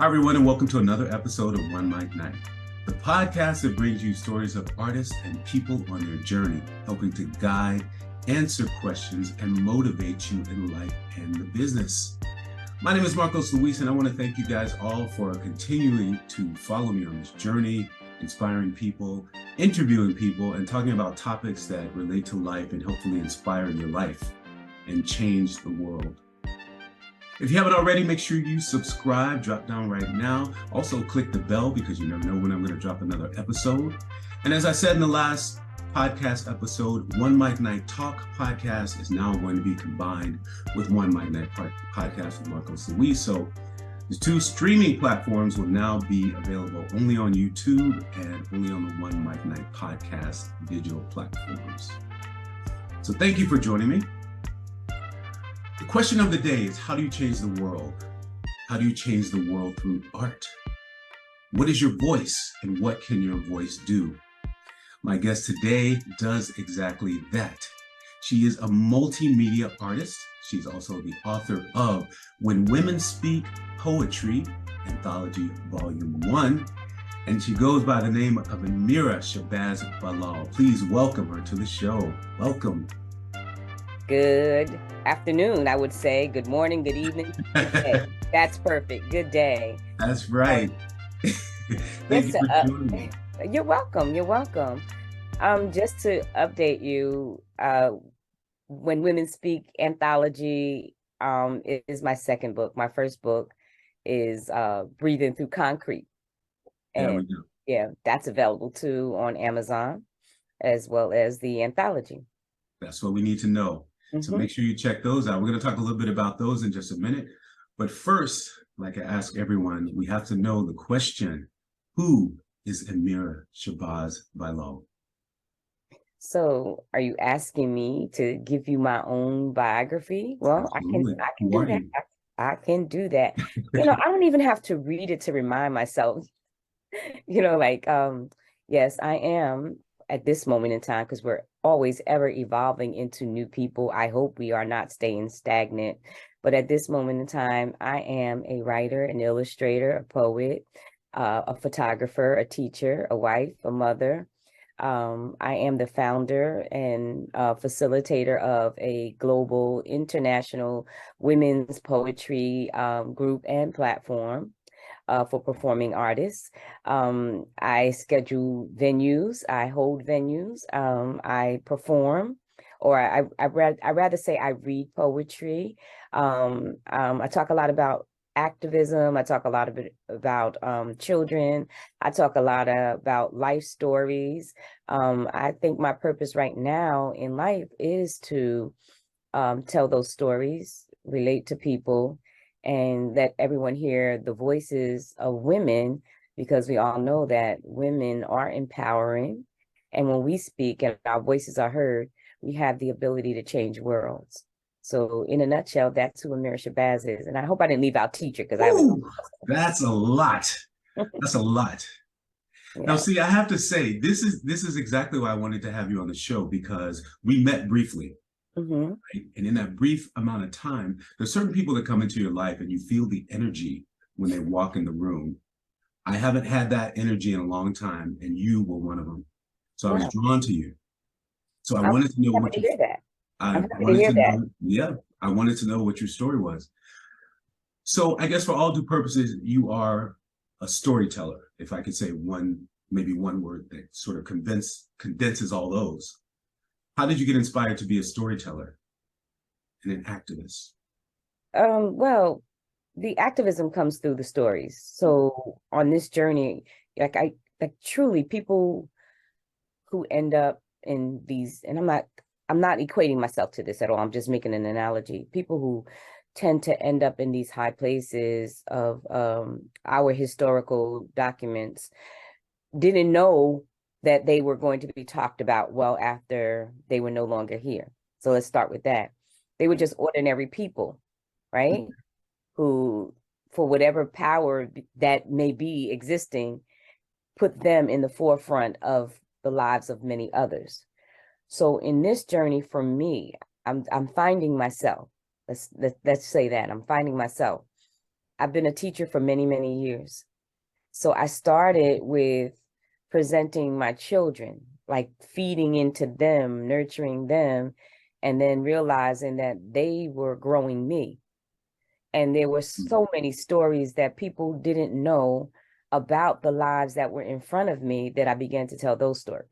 Hi, everyone, and welcome to another episode of One Mic Night, the podcast that brings you stories of artists and people on their journey, helping to guide, answer questions, and motivate you in life and the business. My name is Luis, and I want to thank you guys all for continuing to follow me on this journey, inspiring people, interviewing people, and talking about topics that relate to life and hopefully inspire your life and change the world. If you haven't already, make sure you subscribe, drop down right now. Also click the bell because you never know when I'm going to drop another episode. And as I said in the last podcast episode, One Mic Night Talk podcast is now going to be combined with One Mic Night podcast with Marcos Luis. So the two streaming platforms will now be available only on YouTube and only on the One Mic Night podcast digital platforms. So thank you for joining me. The question of the day is, how do you change the world? How do you change the world through art? What is your voice and what can your voice do? My guest today does exactly that. She is a multimedia artist. She's also the author of When Women Speak Poetry, Anthology Volume 1. And she goes by the name of Ameerah Shabazz Bilal. Please welcome her to the show. Welcome. Good afternoon, I would say. Good morning, good evening, good day. That's perfect. Good day. That's right. Thank you for joining me. You're welcome. You're welcome. Just to update you, When Women Speak Anthology is my second book. My first book is Breathing Through Concrete. And yeah, that's available too on Amazon, as well as the anthology. That's what we need to know. So make sure you check those out. We're going to talk a little bit about those in just a minute. But first, like I ask everyone, we have to know the question, who is Ameerah Shabazz Bilal? So are you asking me to give you my own biography? Well, Absolutely. I can do that. I can do that. I don't even have to read it to remind myself, yes, I am at this moment in time, because we're always ever evolving into new people. I hope we are not staying stagnant. But at this moment in time, I am a writer, an illustrator, a poet, a photographer, a teacher, a wife, a mother. I am the founder and facilitator of a global international women's poetry group and platform for performing artists. I schedule venues, I hold venues, I perform, or I rather say I read poetry. I talk a lot about activism. I talk a lot about children. I talk a lot about life stories. I think my purpose right now in life is to tell those stories, relate to people, and let everyone hear the voices of women, because we all know that women are empowering. And when we speak and our voices are heard, we have the ability to change worlds. So in a nutshell, that's who Ameerah Shabazz is. And I hope I didn't leave out teacher, because that's a lot. That's a lot. Yeah. Now, see, I have to say, this is exactly why I wanted to have you on the show, because we met briefly. Right? And in that brief amount of time, there's certain people that come into your life and you feel the energy when they walk in the room. I haven't had that energy in a long time, and you were one of them. So I was drawn to you. So I wanted to know what you I wanted to know what your story was. So I guess for all due purposes, you are a storyteller, if I could say maybe one word that sort of condenses all those. How did you get inspired to be a storyteller and an activist? Well, the activism comes through the stories. So on this journey, truly people who end up in these, and I'm not equating myself to this at all. I'm just making an analogy. People who tend to end up in these high places of our historical documents didn't know that they were going to be talked about well after they were no longer here. So let's start with that. They were just ordinary people, right? Who, for whatever power that may be existing, put them in the forefront of the lives of many others. So in this journey for me, I'm finding myself. Let's say that I'm finding myself. I've been a teacher for many, many years. So I started with presenting my children, like feeding into them, nurturing them, and then realizing that they were growing me. And there were so many stories that people didn't know about the lives that were in front of me that I began to tell those stories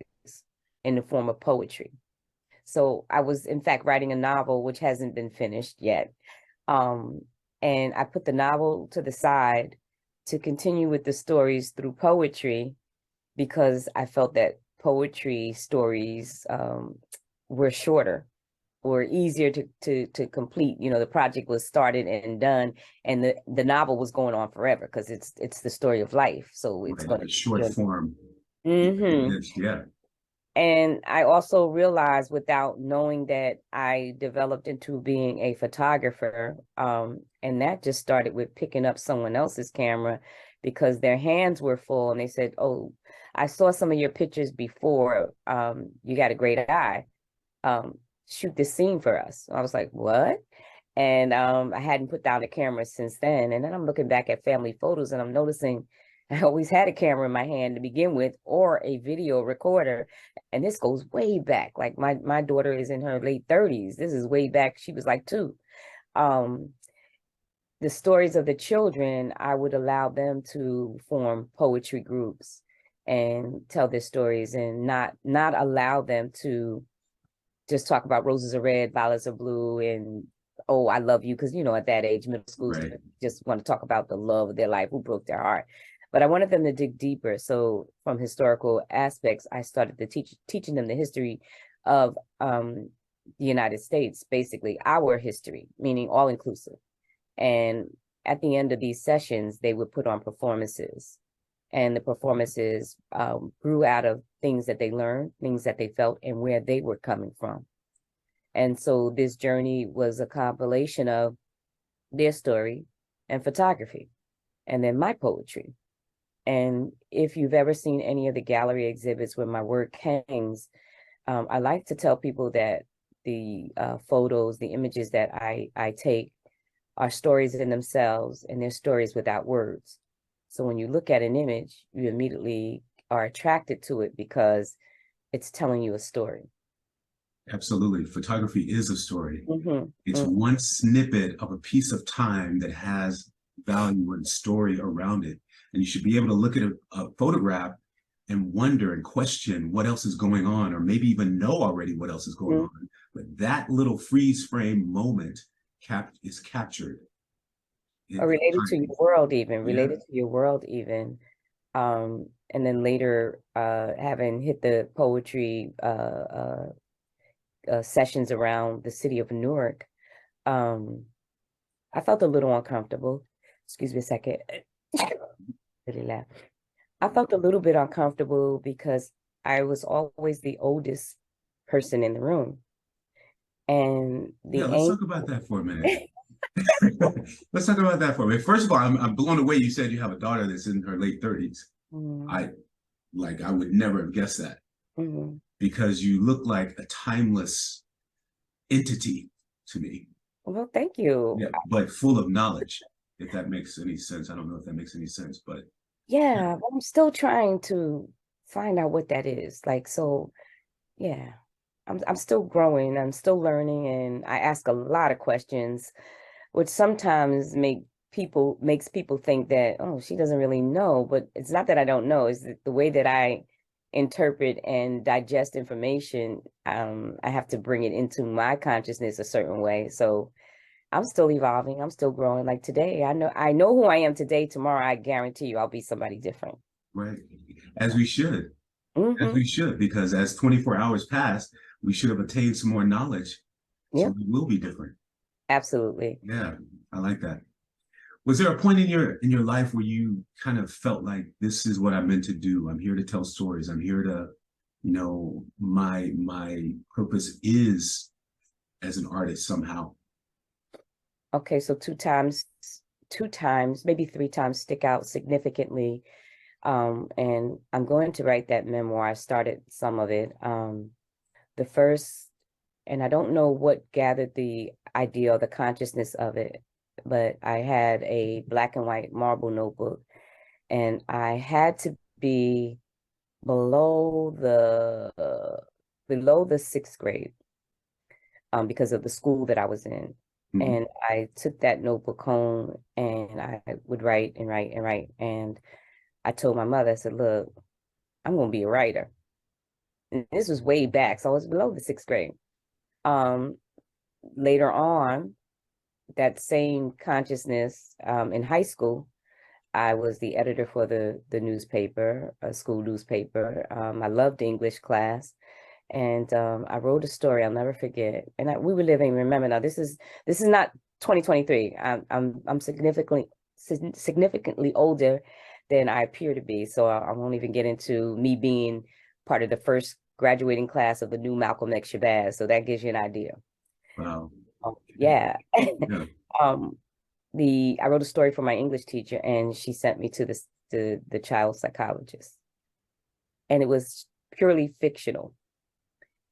in the form of poetry. So I was, in fact, writing a novel, which hasn't been finished yet. And I put the novel to the side to continue with the stories through poetry, because I felt that poetry stories were shorter or easier to complete. You know, the project was started and done, and the novel was going on forever because it's the story of life. So it's going to be short form. Yeah. And I also realized, without knowing, that I developed into being a photographer. And that just started with picking up someone else's camera because their hands were full, and they said, "Oh, I saw some of your pictures before. You got a great eye. Shoot this scene for us." I was like, "What?" And I hadn't put down the camera since then. And then I'm looking back at family photos, and I'm noticing I always had a camera in my hand to begin with, or a video recorder. And this goes way back. Like my daughter is in her late 30s. This is way back. She was like 2. The stories of the children, I would allow them to form poetry groups and tell their stories, and not allow them to just talk about roses are red, violets are blue, and oh, I love you. Because, you know, at that age, middle school students just want to talk about the love of their life, who broke their heart. But I wanted them to dig deeper. So from historical aspects, I started to teaching them the history of the United States, basically our history, meaning all inclusive. And at the end of these sessions, they would put on performances. And the performances grew out of things that they learned, things that they felt, and where they were coming from. And so this journey was a compilation of their story and photography, and then my poetry. And if you've ever seen any of the gallery exhibits where my work hangs, I like to tell people that the photos, the images that I take are stories in themselves, and they're stories without words. So when you look at an image, you immediately are attracted to it because it's telling you a story. Absolutely. Photography is a story. It's one snippet of a piece of time that has value and story around it. And you should be able to look at a photograph and wonder and question what else is going on, or maybe even know already what else is going on. But that little freeze frame moment is captured. Or related to your world even, related to your world even. And then later, having hit the poetry sessions around the city of Newark, I felt a little uncomfortable. Excuse me a second. Really laugh. I felt a little bit uncomfortable because I was always the oldest person in the room. And let's talk about that for a minute. Let's talk about that for a minute. First of all, I'm blown away. You said you have a daughter that's in her late 30s. I would never have guessed that, because you look like a timeless entity to me. Well, thank you. Yeah, but full of knowledge, if that makes any sense. I don't know if that makes any sense, but yeah, I'm still trying to find out what that is. Like, so yeah, I'm still growing, I'm still learning, and I ask a lot of questions, which sometimes makes people think that, oh, she doesn't really know. But it's not that I don't know, it's that the way that I interpret and digest information, I have to bring it into my consciousness a certain way. So I'm still evolving, I'm still growing. Like today, I know who I am today. Tomorrow, I guarantee you I'll be somebody different. Right. As we should. As we should, because as 24 hours pass, we should have attained some more knowledge. So we will be different. Absolutely. Yeah, I like that. Was there a point in your life where you kind of felt like, this is what I'm meant to do? I'm here to tell stories. I'm here to, my purpose is as an artist somehow. Okay, so two times, maybe 3 times stick out significantly. And I'm going to write that memoir. I started some of it. The first, and I don't know what gathered the idea or the consciousness of it, but I had a black and white marble notebook, and I had to be below the sixth grade, because of the school that I was in. Mhm. And I took that notebook home and I would write and write and write. And I told my mother, I said, look, I'm going to be a writer. And this was way back. So I was below the sixth grade. Um, Later on, that same consciousness, in high school, I was the editor for the newspaper, a school newspaper. I loved English class. And I wrote a story I'll never forget. And we were living. Remember now, this is not 2023. I'm significantly older than I appear to be. So I won't even get into me being part of the first graduating class of the new Malcolm X Shabazz. So that gives you an idea. Wow. Yeah. Yeah. um, I wrote a story for my English teacher, and she sent me to the child psychologist, and it was purely fictional.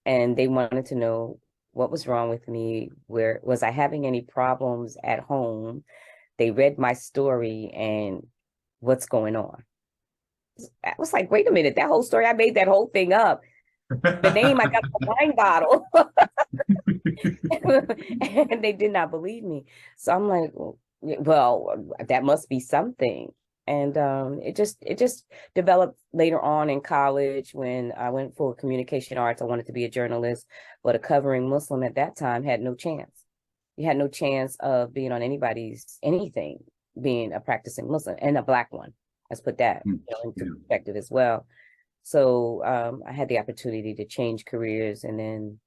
And they wanted to know what was wrong with me, where was I having any problems at home. They read my story and what's going on. I was like, wait a minute, that whole story, I made that whole thing up. The name I got the wine bottle. And they did not believe me. So I'm like, well, that must be something. And it just developed later on in college when I went for communication arts. I wanted to be a journalist, but a covering Muslim at that time had no chance. You had no chance of being on anybody's anything, being a practicing Muslim and a black one. Let's put that, into Yeah. perspective as well. So I had the opportunity to change careers, and then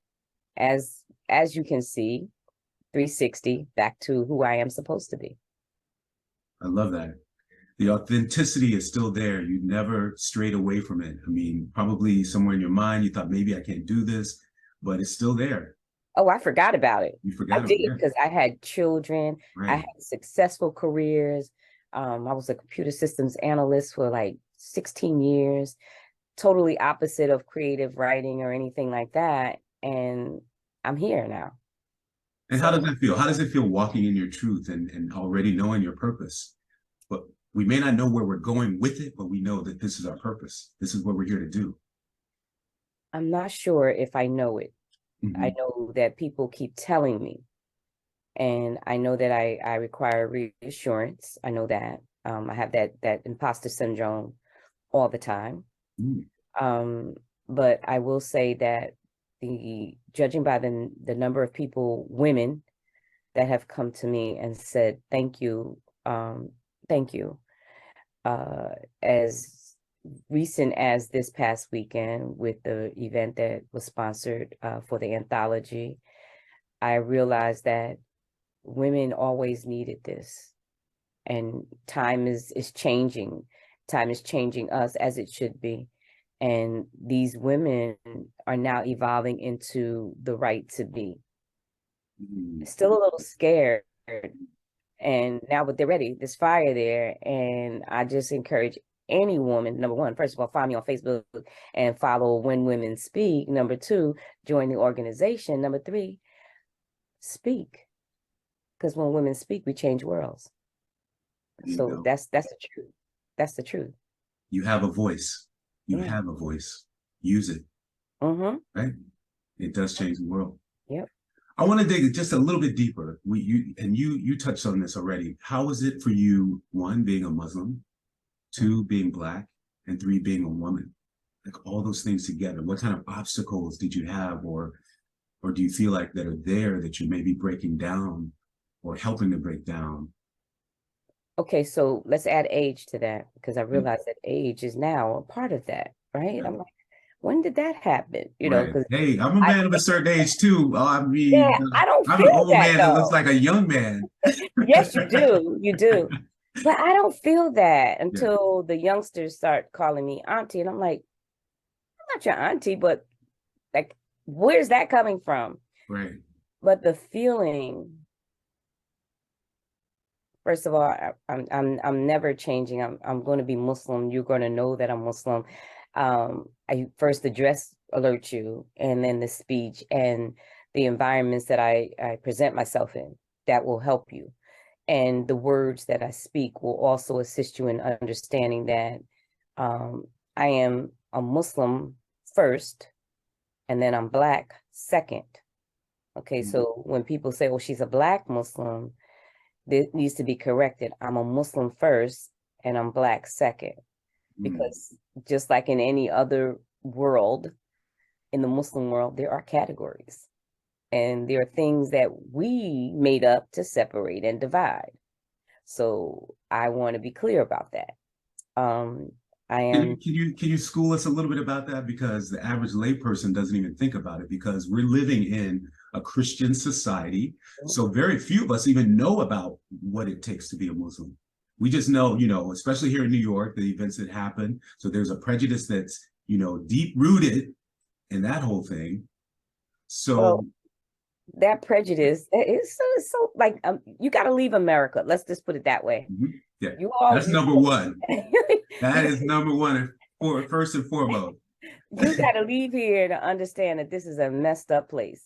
as you can see, 360 back to who I am supposed to be. I love that. The authenticity is still there. You never strayed away from it. I mean, probably somewhere in your mind, you thought maybe I can't do this, but it's still there. Oh, I forgot about it. You I forgot about did, it. because I had children. I Right. had successful careers. I was a computer systems analyst for like 16 years, totally opposite of creative writing or anything like that. And I'm here now. And how does So that feel? How does it feel walking in your truth and already knowing your purpose? But we may not know where we're going with it, but we know that this is our purpose. This is what we're here to do. I'm not sure if I know it. I Mhm. know that people keep telling me, and I know that I require reassurance. I know that I have that imposter syndrome all the time. Mm. Um, but I will say that the judging by the number of people, women, that have come to me and said um, thank you. Uh, as recent as this past weekend with the event that was sponsored for the anthology, I realized that women always needed this, and time is changing. Time is changing us, as it should be. And these women are now evolving into the right to be. Mm. Still a little scared. And now, but they're ready. There's fire there. And I just encourage any woman, number one, first of all, find me on Facebook and follow When Women Speak. Number two, join the organization. Number three, speak. Because when women speak, we change worlds. There you So go. that's the truth. That's the truth. You have a voice. You Yeah. have a voice. Use it, Mm-hmm. right? It does change the world. Yep. I want to dig just a little bit deeper. You touched on this already. How is it for you, one, being a Muslim, two, being Black, and three, being a woman? Like all those things together. What kind of obstacles did you have, or do you feel like that are there that you may be breaking down or helping to break down? Okay, so let's add age to that, because I realize that age is now a part of that, right? Yeah. I'm like, when did that happen? Right. Because Hey, I'm a I, man of a certain age too. I yeah, mean, I don't I'm an feel old that man that looks though. like a young man. Yes, you do. But I don't feel that Yeah. until the youngsters start calling me auntie. And I'm like, I'm not your auntie, but like, where's that coming from? Right. But the feeling, first of all, I'm never changing. I'm going to be Muslim. You're going to know that I'm Muslim. I first the dress alert you, and then the speech and the environments that I present myself in, that will help you. And the words that I speak will also assist you in understanding that I am a Muslim first, and then I'm Black second. Okay, so when people say, "Oh, she's a Black Muslim," this needs to be corrected. I'm a Muslim first, and I'm Black second, because just like in any other world, in the Muslim world, there are categories, and there are things that we made up to separate and divide. So I want to be clear about that. I am. Can you school us a little bit about that? Because the average layperson doesn't even think about it, because we're living in a Christian society. So very few of us even know about what it takes to be a Muslim. We just know, especially here in New York, the events that happen. So there's a prejudice that's, deep rooted in that whole thing. So Well, that prejudice is so like you got to leave America. Let's just put it that way. Yeah, You all. that's number one. That is number one, first and foremost. You got to leave here to understand that this is a messed up place.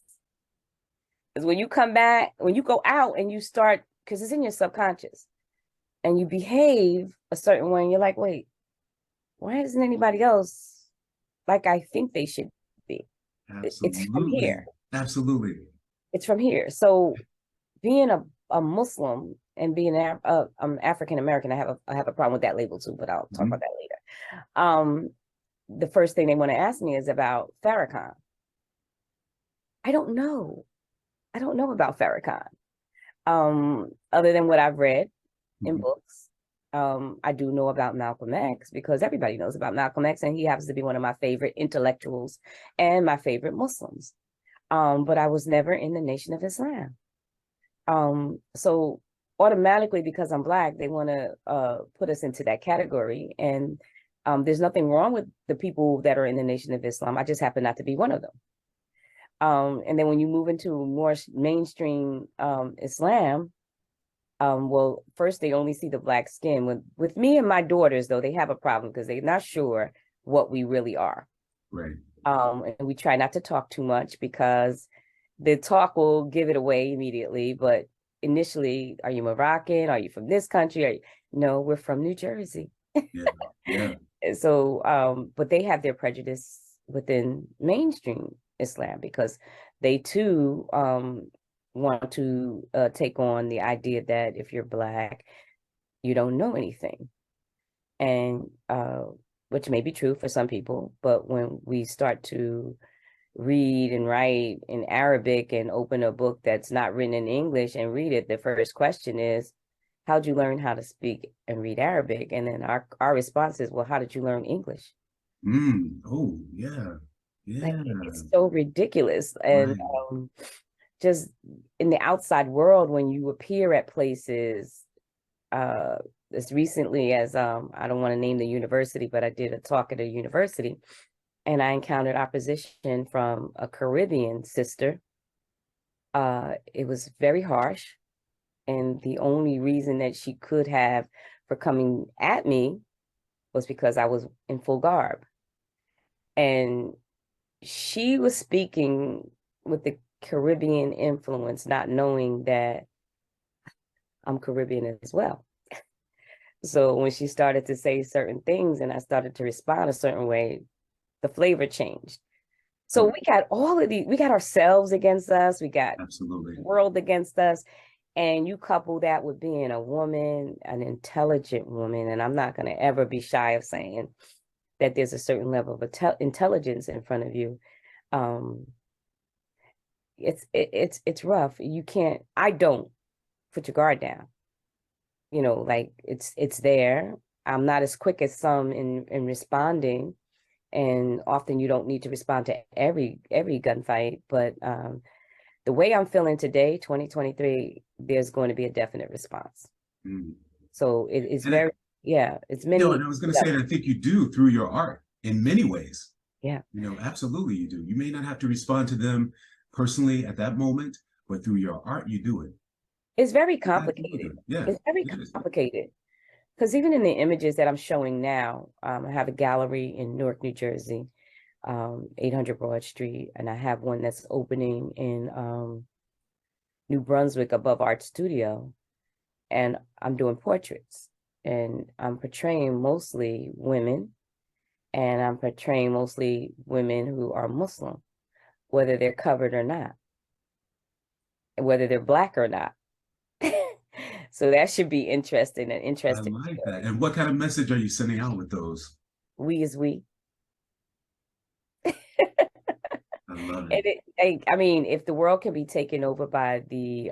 Because when you come back, when you go out and you start, because it's in your subconscious, and you behave a certain way, and you're like, wait, why isn't anybody else like I think they should be? It's from here. Absolutely. It's from here. So being a Muslim and being African American, I have a problem with that label too, but I'll talk about that later. The first thing they want to ask me is about Farrakhan. I don't know about Farrakhan. Other than what I've read in books. I do know about Malcolm X, because everybody knows about Malcolm X, and he happens to be one of my favorite intellectuals and my favorite Muslims. But I was never in the Nation of Islam. So automatically, because I'm Black, they want to put us into that category. And there's nothing wrong with the people that are in the Nation of Islam. I just happen not to be one of them. And then when you move into more mainstream Islam, well, first they only see the Black skin. With me and my daughters, though, they have a problem because they're not sure what we really are. Right. And we try not to talk too much, because the talk will give it away immediately. But initially, are you Moroccan? Are you from this country? No, we're from New Jersey. Yeah. So, but they have their prejudice within mainstream Islam, because they too want to take on the idea that if you're Black, you don't know anything. And which may be true for some people, but when we start to read and write in Arabic and open a book that's not written in English and read it, the first question is, how'd you learn how to speak and read Arabic? And then our response is, well, how did you learn English? Oh, yeah. Like, it's so ridiculous. And just in the outside world, when you appear at places, as recently as I don't want to name the university, but I did a talk at a university, and I encountered opposition from a Caribbean sister. It was very harsh, and the only reason that she could have for coming at me was because I was in full garb, and she was speaking with the Caribbean influence, not knowing that I'm Caribbean as well. So when she started to say certain things and I started to respond a certain way, the flavor changed. So we got all of these, we got ourselves against us, we got the world against us. And you couple that with being a woman, an intelligent woman, and I'm not going to ever be shy of saying that there's a certain level of intelligence in front of you. It's rough. You can't, I don't put your guard down. Like it's there. I'm not as quick as some in responding, and often you don't need to respond to every gunfight. But the way I'm feeling today, 2023, there's going to be a definite response. So it is it's many. And I was going to say that I think you do through your art in many ways. Yeah. Absolutely you do. You may not have to respond to them personally at that moment, but through your art, you do it. It's very complicated. It's very complicated. Because even in the images that I'm showing now, I have a gallery in Newark, New Jersey, 800 Broad Street, and I have one that's opening in New Brunswick above Art Studio. and I'm doing portraits, and I'm portraying mostly women, and I'm portraying mostly women who are Muslim, whether they're covered or not, whether they're Black or not. So that should be interesting, an I interesting like that. story. And what kind of message are you sending out with those? We is we. I love it. And I mean, if the world can be taken over by the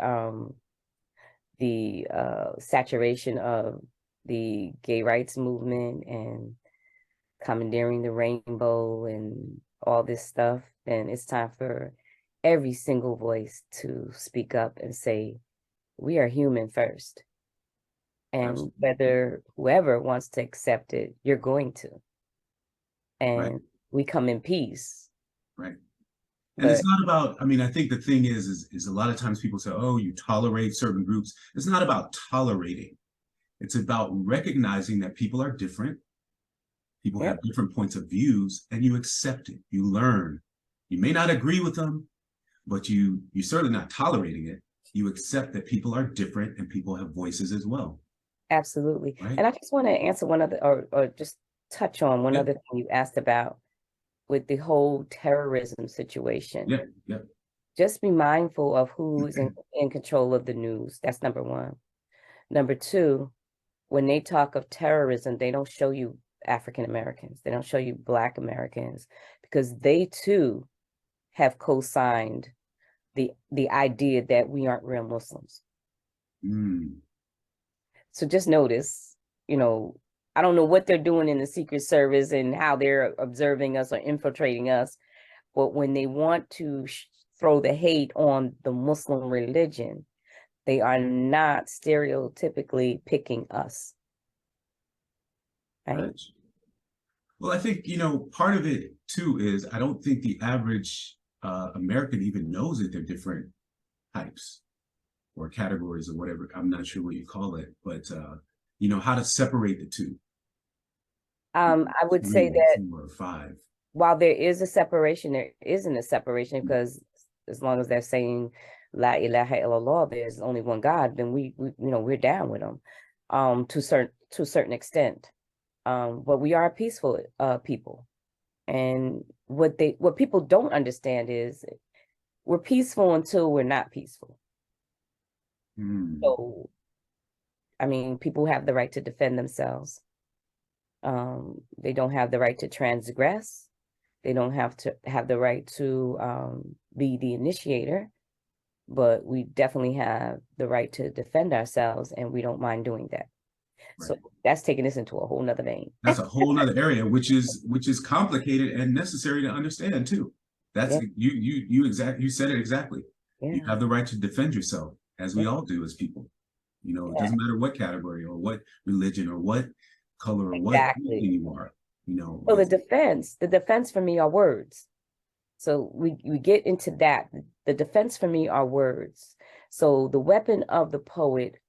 saturation of the gay rights movement and commandeering the rainbow and all this stuff, then it's time for every single voice to speak up and say, we are human first. And Absolutely. whether whoever wants to accept it, you're going to. And Right. we come in peace. Right. And But it's not about, I mean, I think the thing is a lot of times people say, oh, you tolerate certain groups. It's not about tolerating. It's about recognizing that people are different. People yeah, have different points of views, and you accept it. You learn. You may not agree with them, but you're certainly not tolerating it. You accept that people are different and people have voices as well. absolutely. Right. And I just want to answer one other, or just touch on one Yeah. other thing you asked about with the whole terrorism situation. Yeah. Yeah. Just be mindful of who's in control of the news. That's number one. Number two, when they talk of terrorism, they don't show you African Americans. They don't show you Black Americans, because they too have co-signed the idea that we aren't real Muslims. Mm. So just notice, I don't know what they're doing in the Secret Service and how they're observing us or infiltrating us, but when they want to throw the hate on the Muslim religion, they are not stereotypically picking us. Right? Right. Well, I think, part of it too is I don't think the average American even knows that they're different types or categories or whatever. I'm not sure what you call it, but how to separate the two. I would say Three, that four, five. while there is a separation, there isn't a separation, because as long as they're saying La ilaha illallah, there's only one God, then we're down with them, to a certain extent. But we are a peaceful people, and what people don't understand is we're peaceful until we're not peaceful. Mm. So, I mean, people have the right to defend themselves. They don't have the right to transgress. They don't have the right to be the initiator, but we definitely have the right to defend ourselves, and we don't mind doing that. Right. So that's taking this into a whole nother vein. That's a whole nother area, which is complicated and necessary to understand too. That's Yeah. you said it exactly. You Yeah. have the right to defend yourself, as we Yeah. all do as people. It Yeah. doesn't matter what category or what religion or what color or what Exactly. you are. So the defense for me are words. So we get into that. The defense for me are words. So the weapon of the poet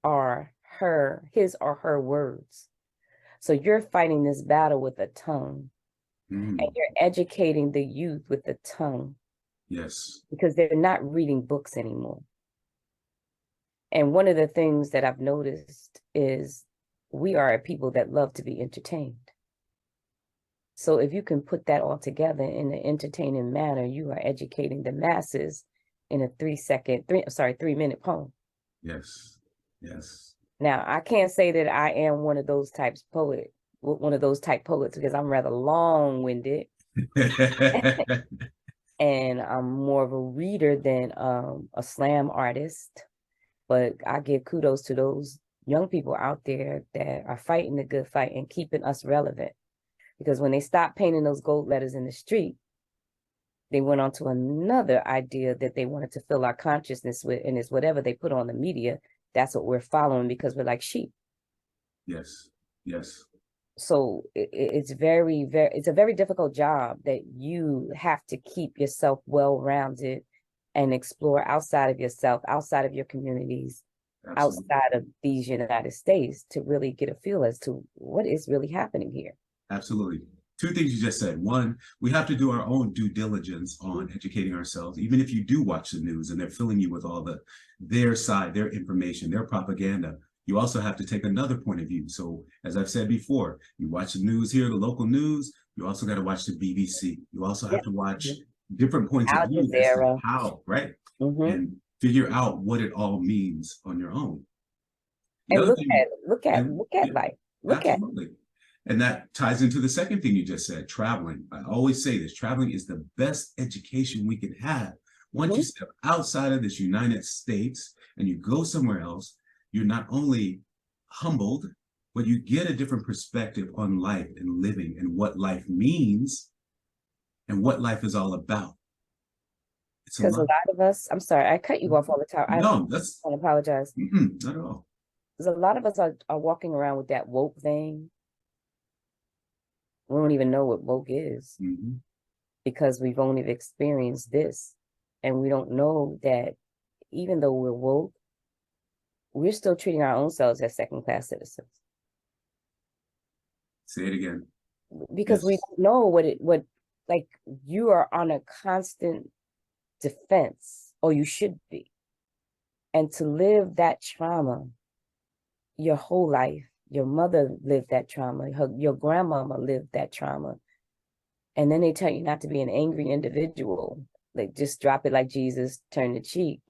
are his or her words. So you're fighting this battle with a tongue, and you're educating the youth with the tongue. Yes. Because they're not reading books anymore. And one of the things that I've noticed is we are a people that love to be entertained. So if you can put that all together in an entertaining manner, you are educating the masses in a 3-minute poem. Yes. Yes. Now, I can't say that I am one of those type poets, because I'm rather long-winded and I'm more of a reader than a slam artist. But I give kudos to those young people out there that are fighting the good fight and keeping us relevant. Because when they stopped painting those gold letters in the street, they went on to another idea that they wanted to fill our consciousness with, and it's whatever they put on the media, that's what we're following, because we're like sheep. Yes. Yes. So it's it's a very difficult job that you have to keep yourself well-rounded and explore outside of yourself, outside of your communities, Absolutely. outside of these United States, to really get a feel as to what is really happening here. Absolutely. two things you just said. One, we have to do our own due diligence on educating ourselves. Even if you do watch the news and they're filling you with all their side, their information, their propaganda, you also have to take another point of view. So as I've said before, you watch the news here, the local news, you also got to watch the BBC. You also have to watch different points of Al view as to Jazeera. how, right? And figure out what it all means on your own. The And other thing, look at life. Look at. absolutely. And that ties into the second thing you just said, traveling. I always say this, traveling is the best education we can have. Once you step outside of this United States and you go somewhere else, you're not only humbled, but you get a different perspective on life and living and what life means and what life is all about. Because a lot of us, I'm sorry, I cut you off all the time. No, that's I apologize. not at all. Because a lot of us are walking around with that woke thing. We don't even know what woke is because we've only experienced this. And we don't know that even though we're woke, we're still treating our own selves as second-class citizens. Say it again. Because we don't know what like you are on a constant defense, or you should be. And to live that trauma your whole life, your mother lived that trauma, your grandmama lived that trauma. And then they tell you not to be an angry individual. Like, just drop it like Jesus, turn the cheek.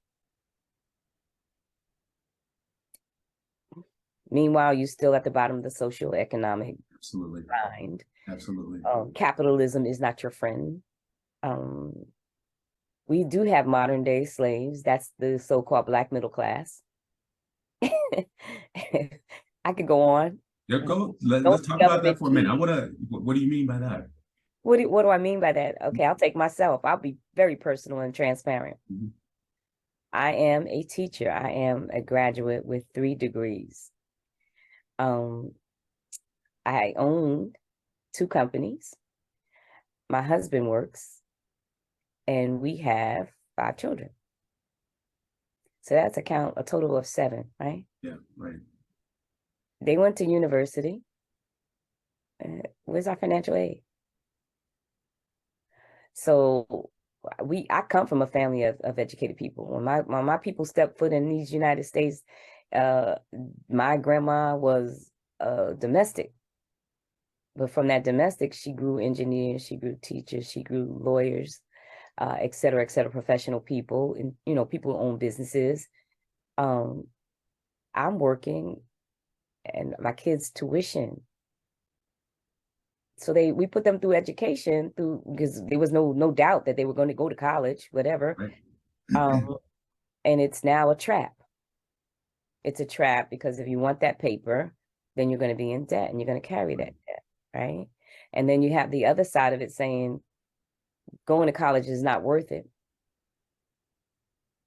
Meanwhile, you're still at the bottom of the social economic grind. Absolutely. Capitalism is not your friend. We do have modern day slaves. That's the so-called Black middle class. I could go on. Yeah, go. Let's talk about that for a minute. What do you mean by that? What do I mean by that? Okay, I'll take myself. I'll be very personal and transparent. I am a teacher. I am a graduate with 3 degrees. I own 2 companies. My husband works, and we have 5 children. So that's a total of 7, right? Yeah, right. They went to university. Where's our financial aid? So I come from a family of educated people. When my people stepped foot in these United States, my grandma was domestic. But from that domestic, she grew engineers, she grew teachers, she grew lawyers, et cetera, professional people, and people who own businesses. I'm working, and my kids' tuition. So we put them through education because there was no doubt that they were going to go to college, whatever. Right. And it's now a trap. It's a trap because if you want that paper, then you're going to be in debt and you're going to carry that debt, right? And then you have the other side of it saying, going to college is not worth it.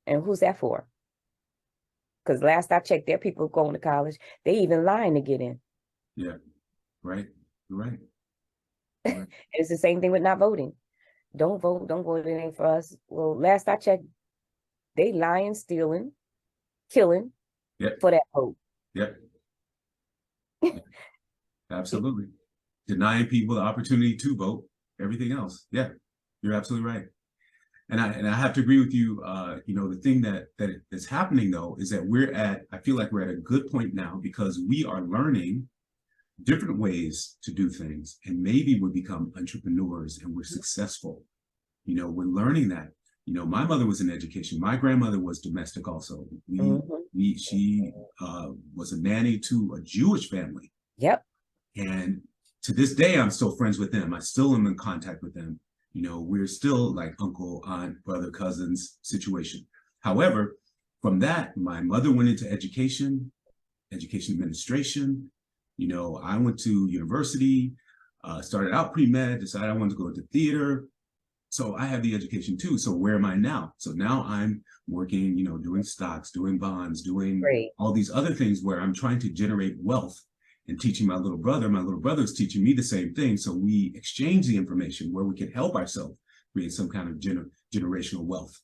And who's that for? Because last I checked, there are people going to college. They even lying to get in. Yeah, right, right. It's the same thing with not voting. Don't vote, it ain't for us. Well, last I checked, they lying, stealing, killing for that vote. Yep. Absolutely. Denying people the opportunity to vote, everything else. Yeah, you're absolutely right. And I have to agree with you. The thing that is happening though is that I feel like we're at a good point now because we are learning different ways to do things, and maybe we become entrepreneurs and we're successful. We're learning that. My mother was in education. My grandmother was domestic also. She was a nanny to a Jewish family. Yep. And to this day, I'm still friends with them. I still am in contact with them. We're still like uncle, aunt, brother, cousins situation. However, from that, my mother went into education administration. I went to university, started out pre-med, decided I wanted to go into theater. So I have the education too. So where am I now? So now I'm working, doing stocks, doing bonds, doing all these other things where I'm trying to generate wealth and teaching my little brother. My little brother is teaching me the same thing. So we exchange the information where we can help ourselves create some kind of generational wealth.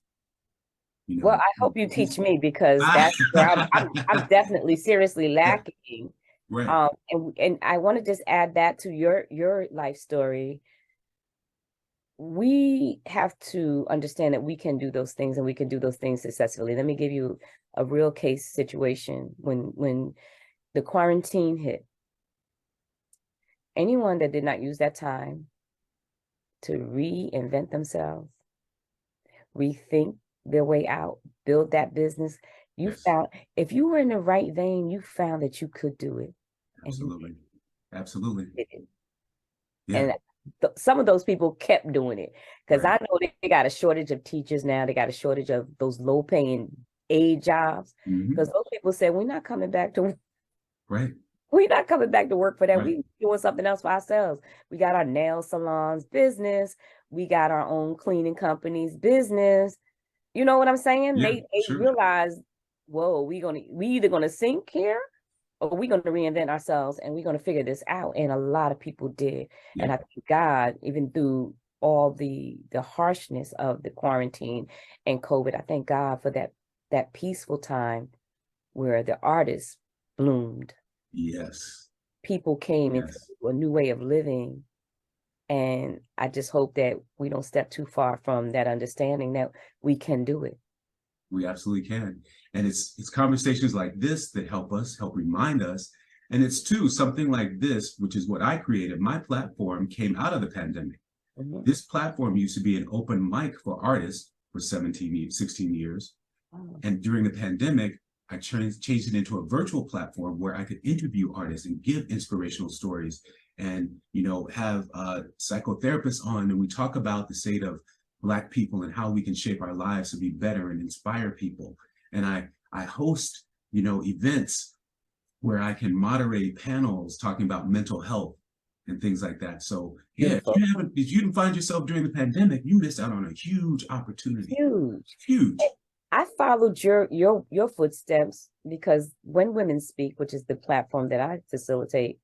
Well, I hope you teach me because that's where I'm definitely seriously lacking Right. And I want to just add that to your life story. We have to understand that we can do those things and we can do those things successfully. Let me give you a real case situation. When the quarantine hit, anyone that did not use that time to reinvent themselves, rethink their way out, build that business, you Yes. found, if you were in the right vein, you found that you could do it. Absolutely. Absolutely. And you did it. Yeah. And some of those people kept doing it, because Right. I know they got a shortage of teachers now. They got a shortage of those low paying aid jobs, Hmm. because those people said, we're not coming back to Right. we're not coming back to work for that. Right. We doing something else for ourselves. We got our nail salons business. We got our own cleaning companies business. You know what I'm saying? Yeah. They Sure. realized, whoa, we either gonna sink here or we're gonna reinvent ourselves and we're gonna figure this out. And a lot of people did. And Yeah. I thank God, even through all the harshness of the quarantine and COVID, I thank God for that peaceful time where the artists bloomed. Yes. People came into Yes. a new way of living. And I just hope that we don't step too far from that understanding that we can do it. We absolutely can. And it's conversations like this that help us, help remind us. And it's too something like this, which is what I created. My platform came out of the pandemic. Mhm. This platform used to be an open mic for artists for 16 years. Oh, And during the pandemic, I changed it into a virtual platform where I could interview artists and give inspirational stories and, have psychotherapists on. And we talk about the state of Black people and how we can shape our lives to be better and inspire people. And I host, events where I can moderate panels talking about mental health and things like that. So yeah, beautiful. if you didn't find yourself during the pandemic, you missed out on a huge opportunity. Huge. Huge. I followed your footsteps, because When Women Speak, which is the platform that I facilitate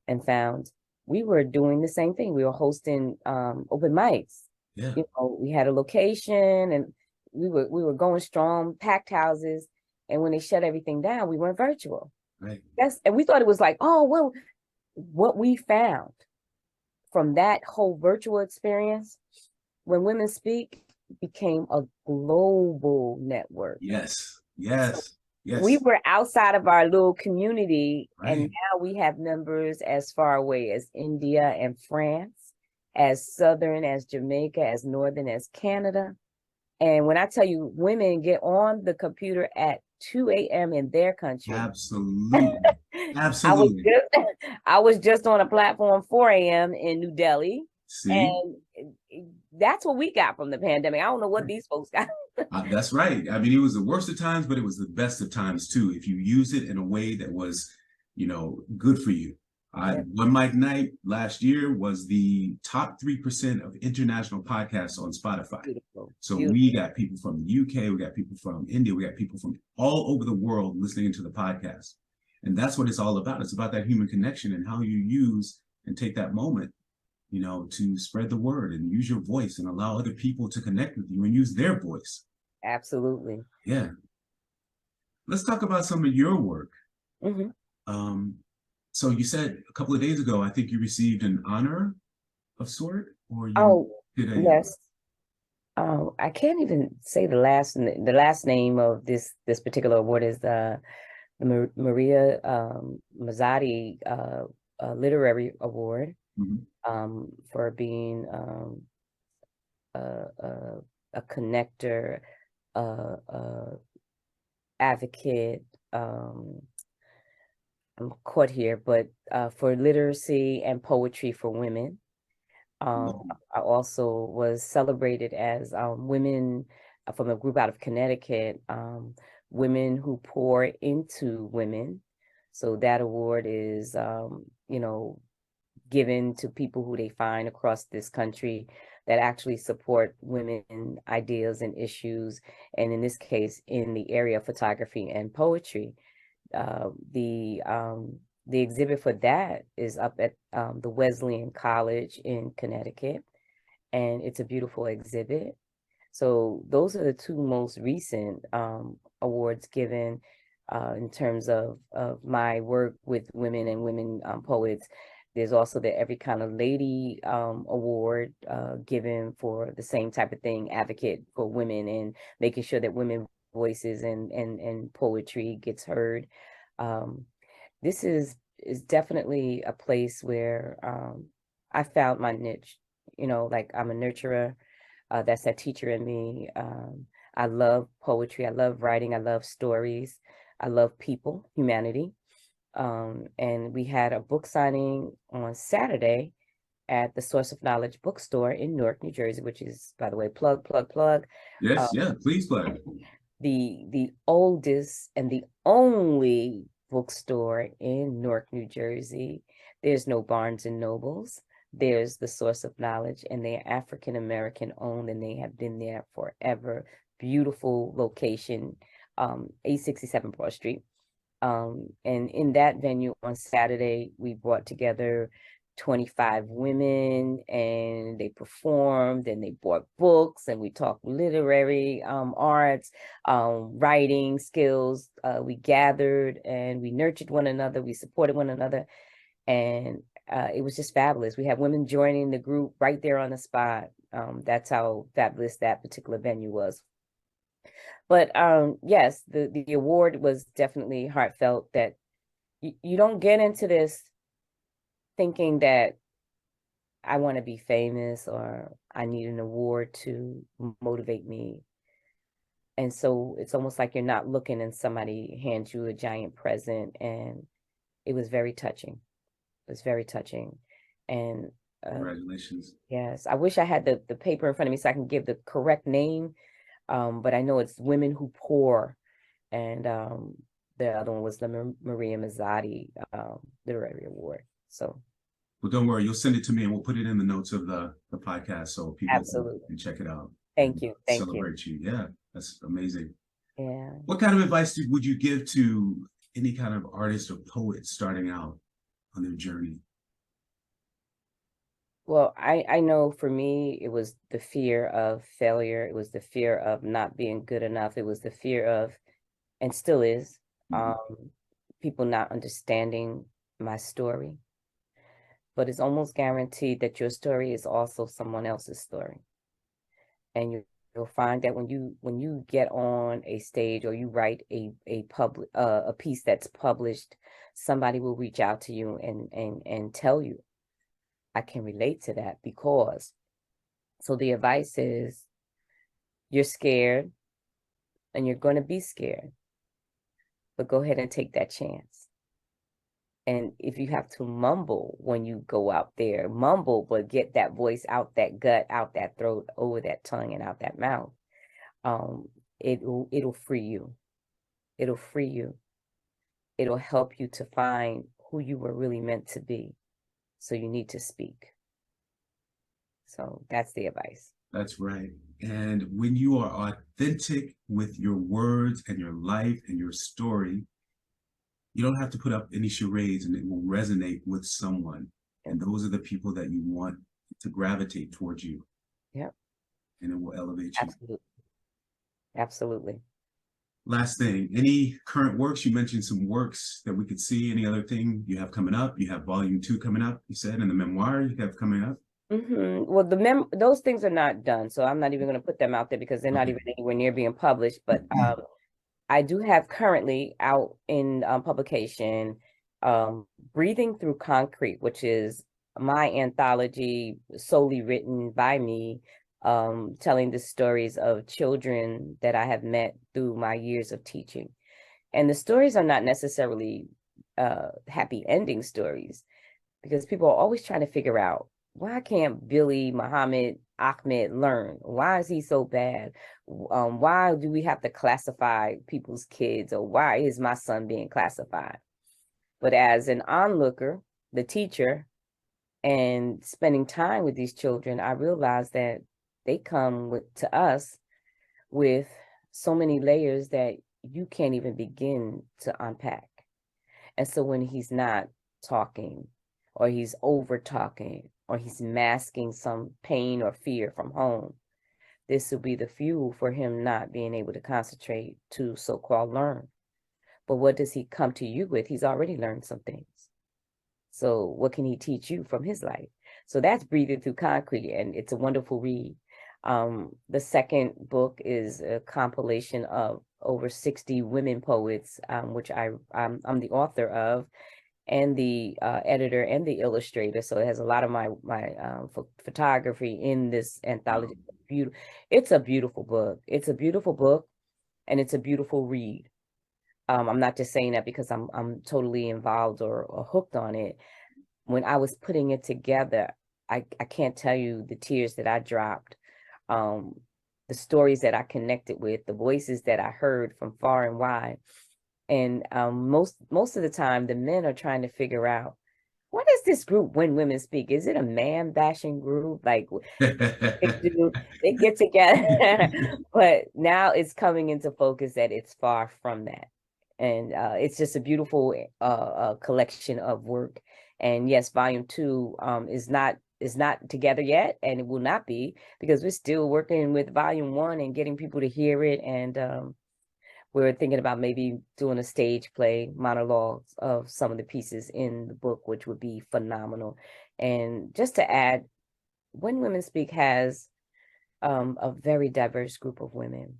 and found, we were doing the same thing. We were hosting open mics. Yeah. We had a location and we were going strong, packed houses. And when they shut everything down, we went virtual. Right. Yes, and we thought it was like, oh, well, what we found from that whole virtual experience, When Women Speak became a global network. Yes. So Yes. we Yes. were outside of our little community, and Right. now we have members as far away as India and France, as southern as Jamaica, as northern as Canada. And when I tell you, women get on the computer at 2 a.m. in their country. Absolutely. I was Absolutely. just I was just on a platform 4 a.m. in New Delhi, See? and that's what we got from the pandemic. I don't know what Right. these folks got. That's right. I mean, it was the worst of times, but it was the best of times too. If you use it in a way that was, good for you. Yeah, One Mic Night last year was the top 3% of international podcasts on Spotify. beautiful, So beautiful. we got people from the UK, we got people from India, we got people from all over the world listening to the podcast. And that's what it's all about. It's about that human connection and how you use and take that moment, to spread the word and use your voice and allow other people to connect with you and use their voice. Absolutely. Yeah. Let's talk about some of your work. Hmm. Um, so you said a couple of days ago, I think you received an honor of sort, or you Oh, did a yes. I can't even say the last name of this particular award is the Maria Mazzotti Literary Award, Mhm. for being a, a connector, advocate. I'm caught here, but for literacy and poetry for women. I also was celebrated as women from a group out of Connecticut, women who pour into women. So that award is, given to people who they find across this country that actually support women ideas and issues. And in this case, in the area of photography and poetry. Uh, the um, the exhibit for that is up at the Wesleyan College in Connecticut, and it's a beautiful exhibit. So those are the two most recent awards given. in terms of my work with women and women poets. There's also the Every Kind of Lady award given for the same type of thing, advocate for women and making sure that women voices and poetry gets heard. This is definitely a place where I found my niche. You know, like I'm a nurturer. That's that teacher in me. I love poetry. I love writing. I love stories. I love people, humanity. And we had a book signing on Saturday at the Source of Knowledge bookstore in Newark, New Jersey, which is, by the way, plug. Yes, yeah, please plug. The oldest and the only bookstore in Newark, New Jersey. There's no Barnes and Nobles. There's the Source of Knowledge, and they're African-American owned, and they have been there forever. Beautiful location, 867 Broad Street. And in that venue on Saturday, we brought together 25 women, and they performed and they bought books, and we talked literary arts, writing skills. We gathered and we nurtured one another. We supported one another. And it was just fabulous. We had women joining the group right there on the spot. That's how fabulous that particular venue was. But yes, the award was definitely heartfelt, that you don't get into this thinking that I want to be famous or I need an award to motivate me. And so it's almost like you're not looking and somebody hands you a giant present. And it was very touching. It was very touching. And Congratulations. yes, I wish I had the paper in front of me so I can give the correct name. But I know it's Women Who Pour. And the other one was the Maria Mazzotti Literary Award. So. Well, don't worry, you'll send it to me and we'll put it in the notes of the podcast so people can check it out. Thank you. Celebrate you. Yeah, that's amazing. Yeah. What kind of advice would you give to any kind of artist or poet starting out on their journey? Well, I know for me, it was the fear of failure. It was the fear of not being good enough. It was the fear of, and still is, people not understanding my story. But it's almost guaranteed that your story is also someone else's story. And you'll find that when you get on a stage or you write a piece that's published, somebody will reach out to you and tell you, I can relate to that because. So the advice is, you're scared and you're going to be scared, but go ahead and take that chance. And if you have to mumble when you go out there, mumble, but get that voice out that gut, out that throat, over that tongue and out that mouth. It'll free you. It'll free you. It'll help you to find who you were really meant to be. So you need to speak. So that's the advice. That's right. And when you are authentic with your words and your life and your story, you don't have to put up any charades, and it will resonate with someone. And those are the people that you want to gravitate towards you. Yep. And it will elevate you. Absolutely. Absolutely. Last thing, any current works? You mentioned some works that we could see. Any other thing you have coming up? You have volume 2 coming up, you said, and the memoir you have coming up. Well, those things are not done, so I'm not even going to put them out there because they're not even anywhere near being published. But I do have currently out in publication, Breathing Through Concrete, which is my anthology solely written by me, telling the stories of children that I have met through my years of teaching. And the stories are not necessarily happy ending stories, because people are always trying to figure out, why can't Billy, Muhammad, Ahmed learn? Why is he so bad? Why do we have to classify people's kids? Or why is my son being classified? But as an onlooker, the teacher, and spending time with these children, I realized that they come to us with so many layers that you can't even begin to unpack. And so when he's not talking, or he's over talking, or he's masking some pain or fear from home, this will be the fuel for him not being able to concentrate to so-called learn. But what does he come to you with? He's already learned some things. So what can he teach you from his life? So that's Breathing Through Concrete, and it's a wonderful read. The second book is a compilation of over 60 women poets, which I'm the author of, and the editor and the illustrator. So it has a lot of my photography in this anthology. It's a beautiful book. It's a beautiful book, and it's a beautiful read. I'm not just saying that because I'm totally involved or hooked on it. When I was putting it together, I can't tell you the tears that I dropped, the stories that I connected with, the voices that I heard from far and wide. And most of the time, the men are trying to figure out, what is this group When Women Speak? Is it a man bashing group? Like they get together, but now it's coming into focus that it's far from that. And it's just a beautiful collection of work. And yes, volume 2 is not together yet, and it will not be, because we're still working with volume 1 and getting people to hear it. And we're thinking about maybe doing a stage play, monologues of some of the pieces in the book, which would be phenomenal. And just to add, When Women Speak has a very diverse group of women.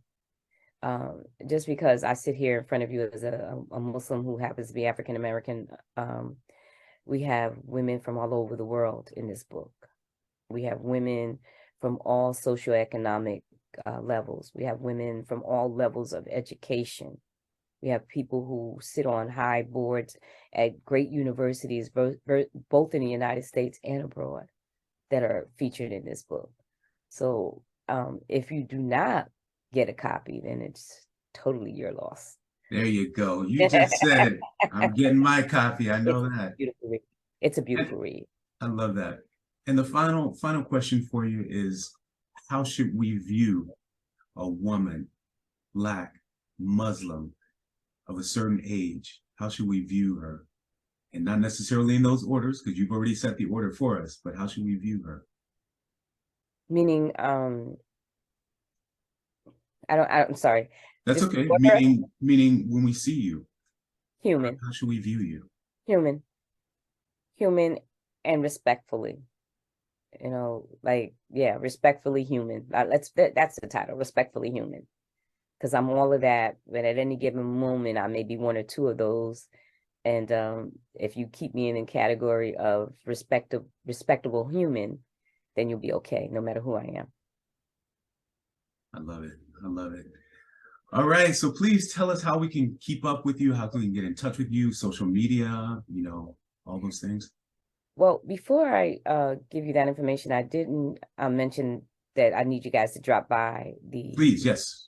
Just because I sit here in front of you as a Muslim who happens to be African American, we have women from all over the world in this book. We have women from all socioeconomic levels. We have women from all levels of education. We have people who sit on high boards at great universities, both in the United States and abroad, that are featured in this book. So if you do not get a copy, then it's totally your loss. There you go. You just said it. I'm getting my copy. I know that. It's a beautiful read. I love that. And the final question for you is, how should we view a woman, Black, Muslim, of a certain age? How should we view her? And not necessarily in those orders, because you've already set the order for us, but how should we view her? Meaning, I'm sorry. That's okay. Meaning when we see you. Human. How should we view you? Human and respectfully. Respectfully human. That's the title, Respectfully Human. Because I'm all of that, but at any given moment, I may be one or two of those. And if you keep me in the category of respectable human, then you'll be okay, no matter who I am. I love it. I love it. All right. So please tell us how we can keep up with you, how can we get in touch with you, social media, all those things. Well, before I give you that information, I didn't mention that I need you guys to drop by the please, yes.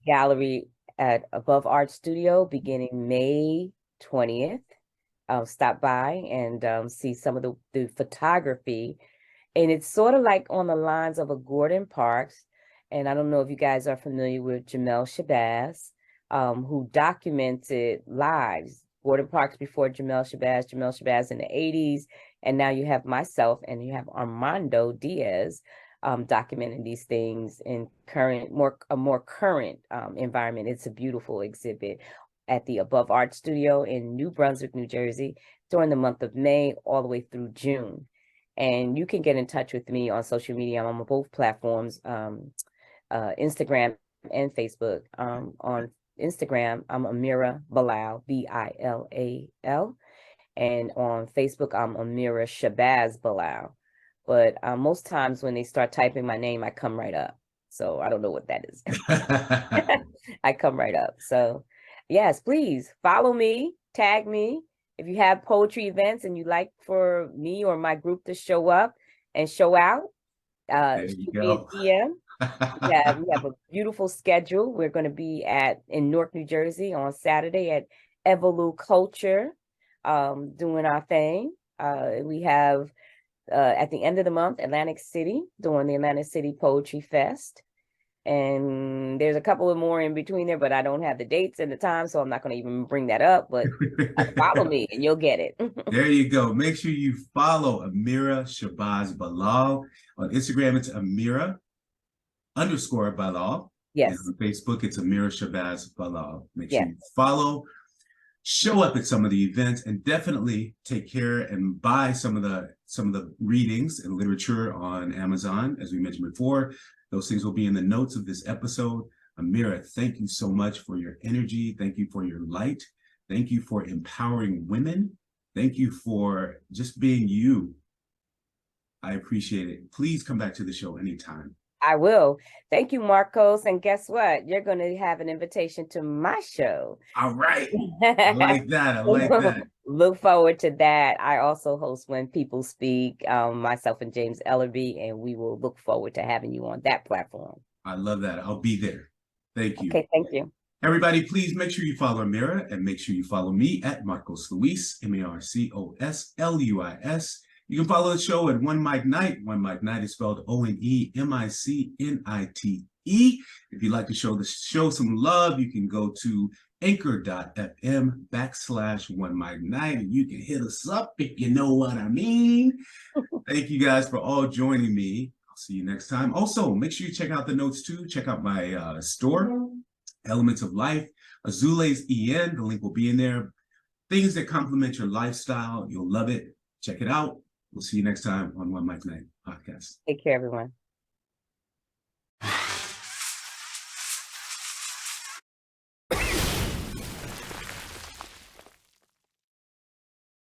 Gallery at Above Art Studio beginning May 20th. Stop by and see some of the photography. And it's sort of like on the lines of a Gordon Parks. And I don't know if you guys are familiar with Jamel Shabazz, who documented lives. Gordon Parks before Jamel Shabazz in the 80s. And now you have myself and you have Armando Diaz documenting these things in a more current environment. It's a beautiful exhibit at the Above Art Studio in New Brunswick, New Jersey, during the month of May all the way through June. And you can get in touch with me on social media. I'm on both platforms, Instagram and Facebook. On Instagram, I'm Ameerah Bilal, Bilal. And on Facebook, I'm Ameerah Shabazz Bilal. But most times when they start typing my name, I come right up. So I don't know what that is. I come right up. So yes, please follow me, tag me. If you have poetry events and you'd like for me or my group to show up and show out, shoot me a DM. We have a beautiful schedule. We're going to be in Newark, New Jersey on Saturday at Evolu Culture, doing our thing. We have at the end of the month, Atlantic City, doing the Atlantic City Poetry Fest. And there's a couple of more in between there, but I don't have the dates and the time, so I'm not going to even bring that up. But follow me and you'll get it. There you go. Make sure you follow Ameerah Shabazz Bilal. On Instagram, it's Ameerah_Bilal. Yes. And on Facebook, it's Ameerah Shabazz Bilal. Make sure you follow. show up at some of the events, and definitely take care and buy some of the readings and literature on Amazon, as we mentioned before. Those things will be in the notes of this episode. Ameerah, thank you so much for your energy. Thank you for your light. Thank you for empowering women. Thank you for just being you. I appreciate it. Please come back to the show anytime. I will. Thank you, Marcos. And guess what? You're going to have an invitation to my show. All right. I like that. I like that. Look forward to that. I also host When People Speak, myself and James Ellerby, and we will look forward to having you on that platform. I love that. I'll be there. Thank you. Okay, thank you. Everybody, please make sure you follow Ameerah, and make sure you follow me at Marcos Luis, MarcosLuis. You can follow the show at One Mic Night. One Mic Night is spelled OneMicNite. If you'd like to show some love, you can go to anchor.fm/One Mic Night, and you can hit us up if you know what I mean. Thank you guys for all joining me. I'll see you next time. Also, make sure you check out the notes too. Check out my store, Elements of Life, Azule's EN. The link will be in there. Things that complement your lifestyle. You'll love it. Check it out. We'll see you next time on One Mic Night podcast. Take care, everyone.